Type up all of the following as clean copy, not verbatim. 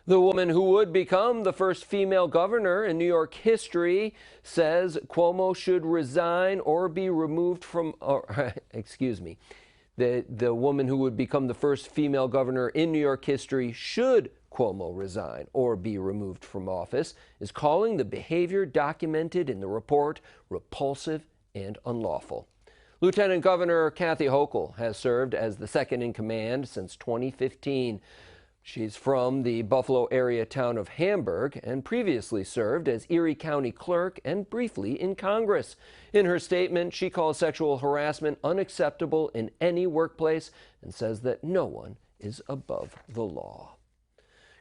The woman who would become the first female governor in New York history says Cuomo should resign or be removed from, excuse me, the woman who would become the first female governor in New York history should Cuomo resign or be removed from office, is calling the behavior documented in the report repulsive and unlawful. Lieutenant Governor Kathy Hochul has served as the second in command since 2015. She's from the Buffalo area town of Hamburg and previously served as Erie County Clerk and briefly in Congress. In her statement, she calls sexual harassment unacceptable in any workplace and says that no one is above the law.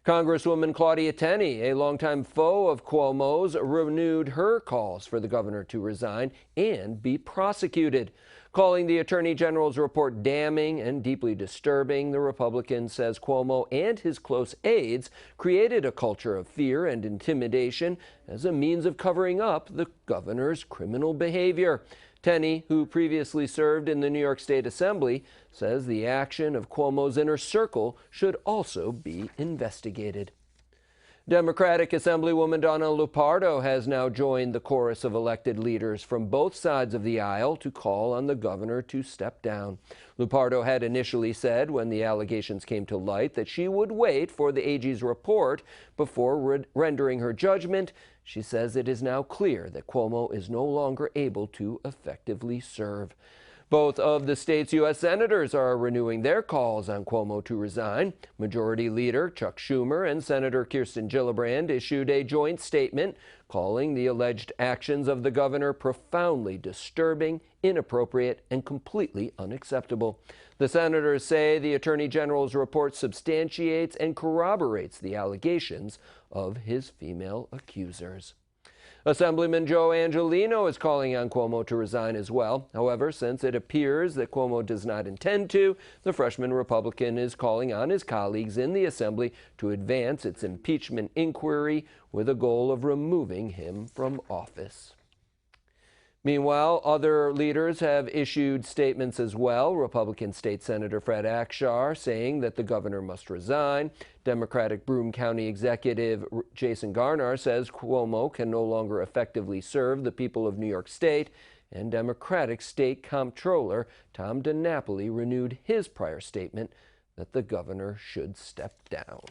Congresswoman Claudia Tenney, a longtime foe of Cuomo's, renewed her calls for the governor to resign and be prosecuted. Calling the Attorney General's report damning and deeply disturbing, the Republican says Cuomo and his close aides created a culture of fear and intimidation as a means of covering up the governor's criminal behavior. Tenney, who previously served in the New York State Assembly, says the action of Cuomo's inner circle should also be investigated. Democratic Assemblywoman Donna Lupardo has now joined the chorus of elected leaders from both sides of the aisle to call on the governor to step down. Lupardo had initially said when the allegations came to light that she would wait for the AG's report before rendering her judgment. She says it is now clear that Cuomo is no longer able to effectively serve. Both of the state's U.S. senators are renewing their calls on Cuomo to resign. Majority Leader Chuck Schumer and Senator Kirsten Gillibrand issued a joint statement calling the alleged actions of the governor profoundly disturbing, inappropriate, and completely unacceptable. The senators say the Attorney General's report substantiates and corroborates the allegations of his female accusers. Assemblyman Joe Angelino is calling on Cuomo to resign as well. However, since it appears that Cuomo does not intend to, the freshman Republican is calling on his colleagues in the Assembly to advance its impeachment inquiry with a goal of removing him from office. Meanwhile, other leaders have issued statements as well. Republican State Senator Fred Akshar saying that the governor must resign. Democratic Broome County Executive Jason Garnar says Cuomo can no longer effectively serve the people of New York State. And Democratic State Comptroller Tom DiNapoli renewed his prior statement that the governor should step down.